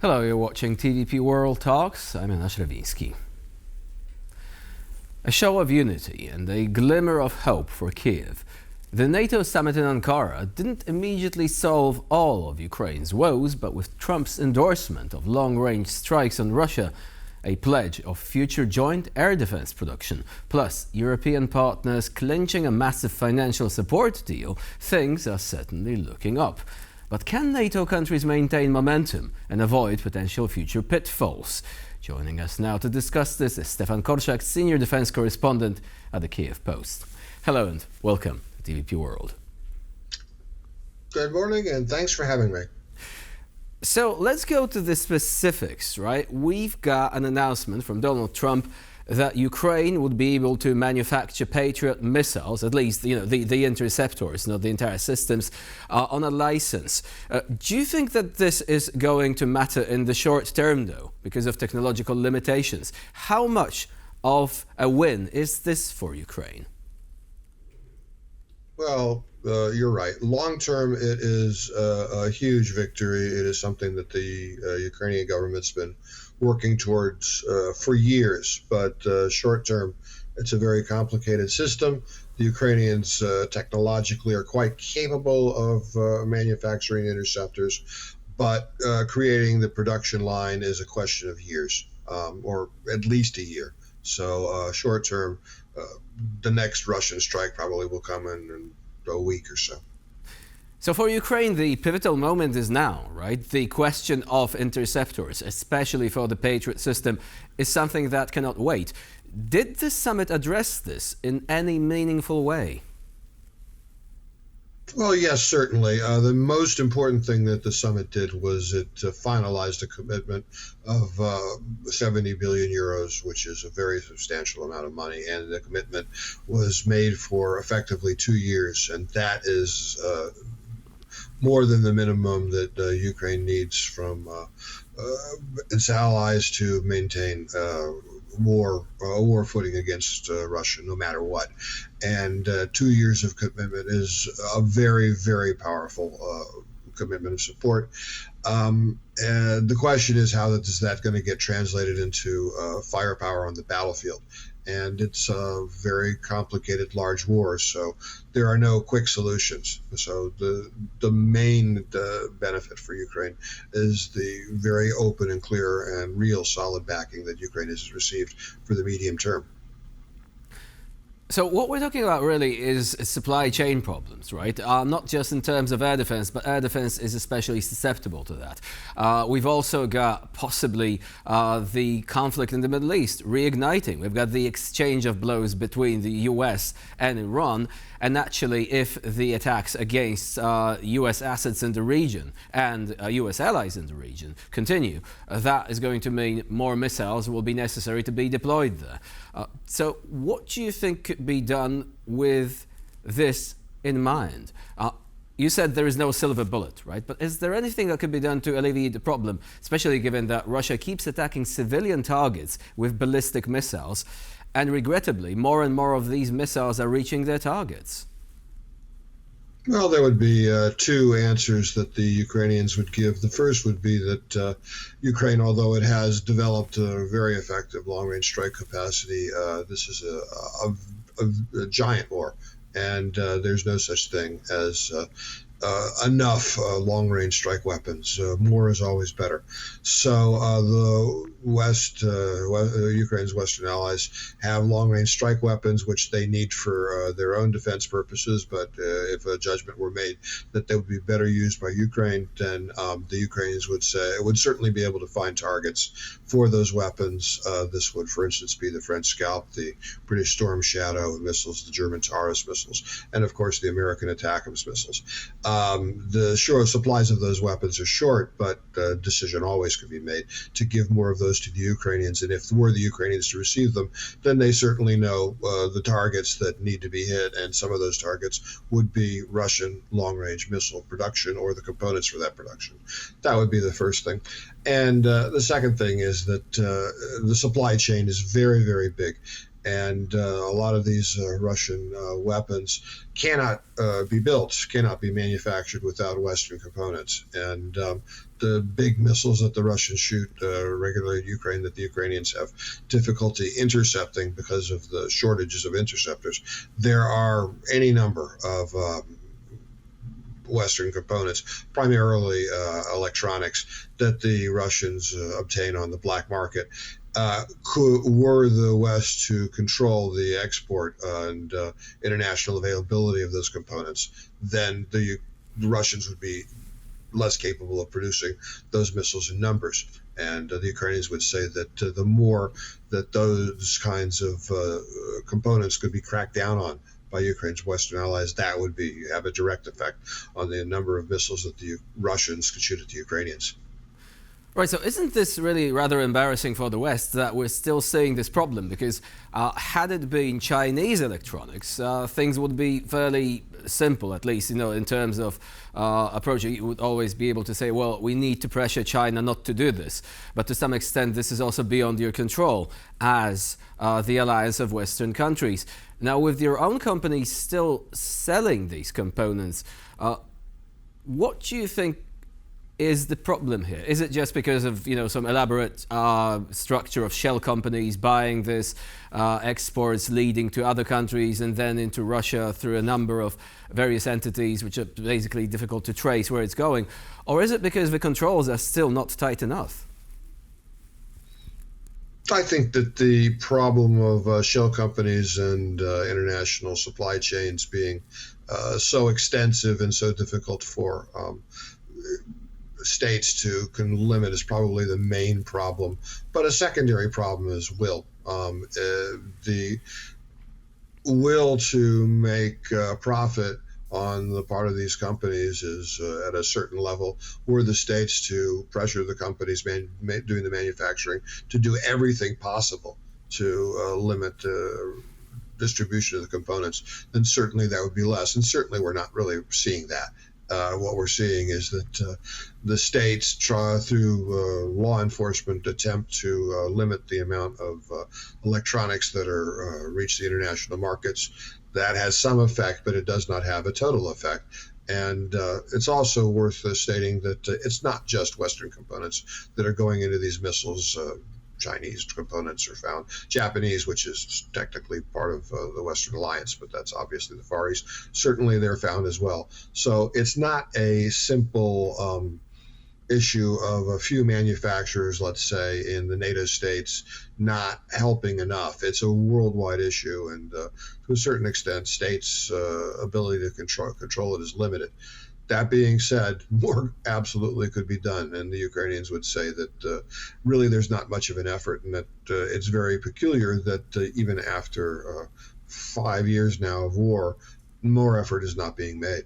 Hello, you're watching TVP World Talks. I'm Jonasz Rewiński. A show of unity and a glimmer of hope for Kiev. The NATO summit in Ankara didn't immediately solve all of Ukraine's woes, but with Trump's endorsement of long-range strikes on Russia, a pledge of future joint air defense production, plus European partners clinching a massive financial support deal, things are certainly looking up. But can NATO countries maintain momentum and avoid potential future pitfalls? Joining us now to discuss this is Stefan, Korshak, senior defense correspondent at the Kiev Post. Hello and welcome to TVP World. Good morning and thanks for having me. So let's go to the specifics, right? We've got an announcement from Donald Trump that Ukraine would be able to manufacture Patriot missiles, at least the interceptors, not the entire systems, on a license. Do you think that this is going to matter in the short term, though, because of technological limitations? How much of a win is this for Ukraine? Well, you're right. Long term, it is a huge victory. It is something that the Ukrainian government's been working towards for years. But short term, it's a very complicated system. The Ukrainians technologically are quite capable of manufacturing interceptors, but creating the production line is a question of years, or at least a year. So short term, the next Russian strike probably will come in a week or so. So for Ukraine, the pivotal moment is now, right? The question of interceptors, especially for the Patriot system, is something that cannot wait. Did the summit address this in any meaningful way? Well, yes, certainly. The most important thing that the summit did was it finalized a commitment of 70 billion euros, which is a very substantial amount of money. And the commitment was made for effectively 2 years. And that is more than the minimum that Ukraine needs from its allies to maintain a war footing against Russia, no matter what. And 2 years of commitment is a very, very powerful commitment of support. And the question is, how is that going to get translated into firepower on the battlefield? And it's a very complicated, large war, so there are no quick solutions. So the main benefit for Ukraine is the very open and clear and real solid backing that Ukraine has received for the medium term. So what we're talking about really is supply chain problems, right? Not just in terms of air defense, but air defense is especially susceptible to that. We've also got possibly the conflict in the Middle East reigniting. We've got the exchange of blows between the US and Iran. And naturally, if the attacks against US assets in the region and US allies in the region continue, that is going to mean more missiles will be necessary to be deployed there. So what do you think could be done with this in mind? You said there is no silver bullet, right? But is there anything that could be done to alleviate the problem, especially given that Russia keeps attacking civilian targets with ballistic missiles, and regrettably, more and more of these missiles are reaching their targets? Well, there would be two answers that the Ukrainians would give. The first would be that Ukraine, although it has developed a very effective long-range strike capacity, this is a giant war, and there's no such thing as enough long-range strike weapons. More is always better. So the Ukraine's Western allies have long-range strike weapons, which they need for their own defense purposes. But if a judgment were made that they would be better used by Ukraine, then the Ukrainians would say it would certainly be able to find targets for those weapons. This would, for instance, be the French Scalp, the British Storm Shadow missiles, the German Taurus missiles, and of course the American ATACMS missiles. The supplies of those weapons are short, but a decision always could be made to give more of those to the Ukrainians. And if were the Ukrainians to receive them, then they certainly know the targets that need to be hit, and some of those targets would be Russian long-range missile production or the components for that production. That would be the first thing. And the second thing is that the supply chain is very, very big. And a lot of these Russian weapons cannot be built, cannot be manufactured without Western components. And the big missiles that the Russians shoot regularly at Ukraine that the Ukrainians have difficulty intercepting because of the shortages of interceptors, there are any number of Western components, primarily electronics, that the Russians obtain on the black market. Were the West to control the export and international availability of those components, then the Russians would be less capable of producing those missiles in numbers. And the Ukrainians would say that the more that those kinds of components could be cracked down on by Ukraine's Western allies, that would have a direct effect on the number of missiles that the Russians could shoot at the Ukrainians. Right, so isn't this really rather embarrassing for the West that we're still seeing this problem? Because had it been Chinese electronics, things would be fairly simple, at least, in terms of approaching. You would always be able to say, well, we need to pressure China not to do this. But to some extent, this is also beyond your control as the alliance of Western countries. Now, with your own company still selling these components, what do you think is the problem here? Is it just because of some elaborate structure of shell companies buying this, exports leading to other countries and then into Russia through a number of various entities which are basically difficult to trace where it's going? Or is it because the controls are still not tight enough? I think that the problem of shell companies and international supply chains being so extensive and so difficult for states to limit is probably the main problem, but a secondary problem is will. The will to make profit on the part of these companies is at a certain level. Were the states to pressure the companies doing the manufacturing to do everything possible to limit distribution of the components, then certainly that would be less. And certainly we're not really seeing that. What we're seeing is that the states try through law enforcement attempt to limit the amount of electronics that are reach the international markets. That has some effect, but it does not have a total effect. And it's also worth stating that it's not just Western components that are going into these missiles. Chinese components are found, Japanese, which is technically part of the Western Alliance, but that's obviously the Far East. Certainly they're found as well. So it's not a simple issue of a few manufacturers, let's say, in the NATO states not helping enough. It's a worldwide issue, and to a certain extent, states' ability to control it is limited. That being said, more absolutely could be done, and the Ukrainians would say that really there's not much of an effort, and that it's very peculiar that even after 5 years now of war, more effort is not being made.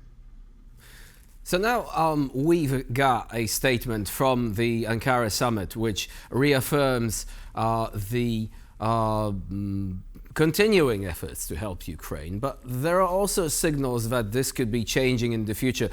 So now we've got a statement from the Ankara summit which reaffirms the continuing efforts to help Ukraine, but there are also signals that this could be changing in the future.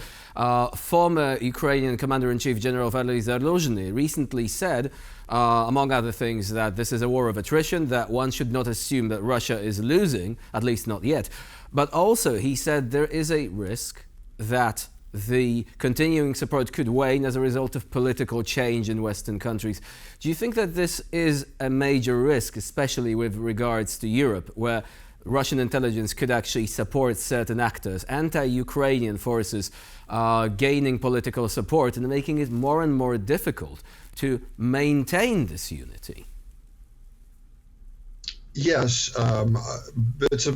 Former Ukrainian Commander-in-Chief General Valery Zaluzhny recently said, among other things, that this is a war of attrition, that one should not assume that Russia is losing, at least not yet. But also he said there is a risk that the continuing support could wane as a result of political change in Western countries. Do you think that this is a major risk, especially with regards to Europe, where Russian intelligence could actually support certain actors, anti-Ukrainian forces gaining political support and making it more and more difficult to maintain this unity? Yes, that's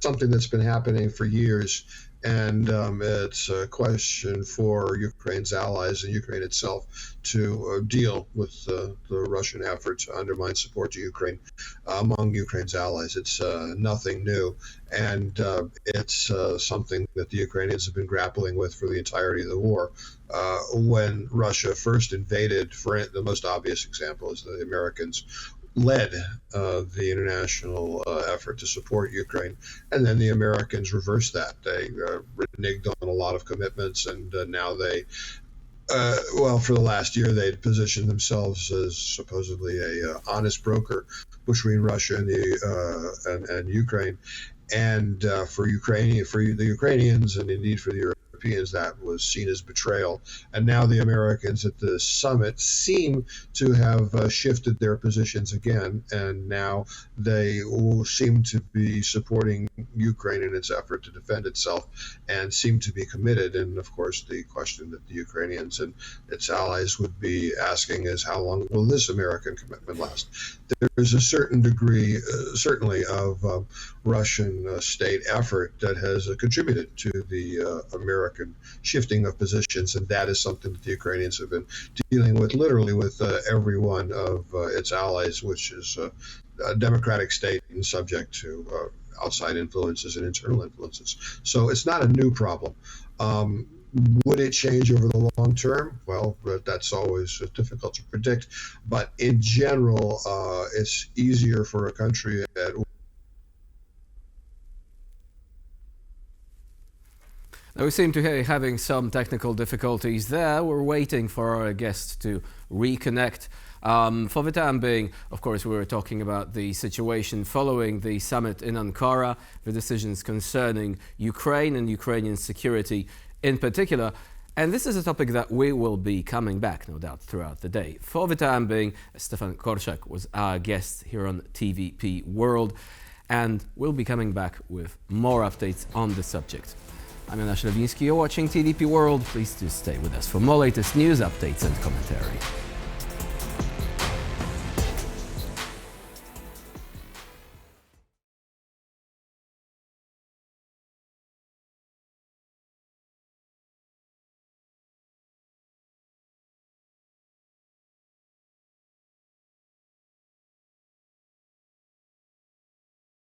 something that's been happening for years. And it's a question for Ukraine's allies and Ukraine itself to deal with the Russian effort to undermine support to Ukraine among Ukraine's allies. It's nothing new, and it's something that the Ukrainians have been grappling with for the entirety of the war. When Russia first invaded, for the most obvious example is the Americans led the international effort to support Ukraine, and then the Americans reversed that. They reneged on a lot of commitments, and now they Well, for the last year, they'd positioned themselves as supposedly a honest broker between Russia and and Ukraine, and for the Ukrainians and indeed for the Europeans, that was seen as betrayal. And now the Americans at the summit seem to have shifted their positions again, and now they all seem to be supporting Ukraine in its effort to defend itself and seem to be committed. And of course, the question that the Ukrainians and its allies would be asking is, how long will this American commitment last? There's a certain degree, certainly, of Russian state effort that has contributed to the American shifting of positions, and that is something that the Ukrainians have been dealing with, literally with every one of its allies, which is a democratic state and subject to outside influences and internal influences. So it's not a new problem. Would it change over the long term? Well, that's always difficult to predict. But in general, it's easier for a country at Now we seem to be having some technical difficulties there. We're waiting for our guests to reconnect. For the time being, of course, we were talking about the situation following the summit in Ankara, the decisions concerning Ukraine and Ukrainian security in particular. And this is a topic that we will be coming back, no doubt, throughout the day. For the time being, Stefan Korshak was our guest here on TVP World, and we'll be coming back with more updates on the subject. I'm Jonasz Rewiński, you're watching TVP World. Please do stay with us for more latest news, updates and commentary.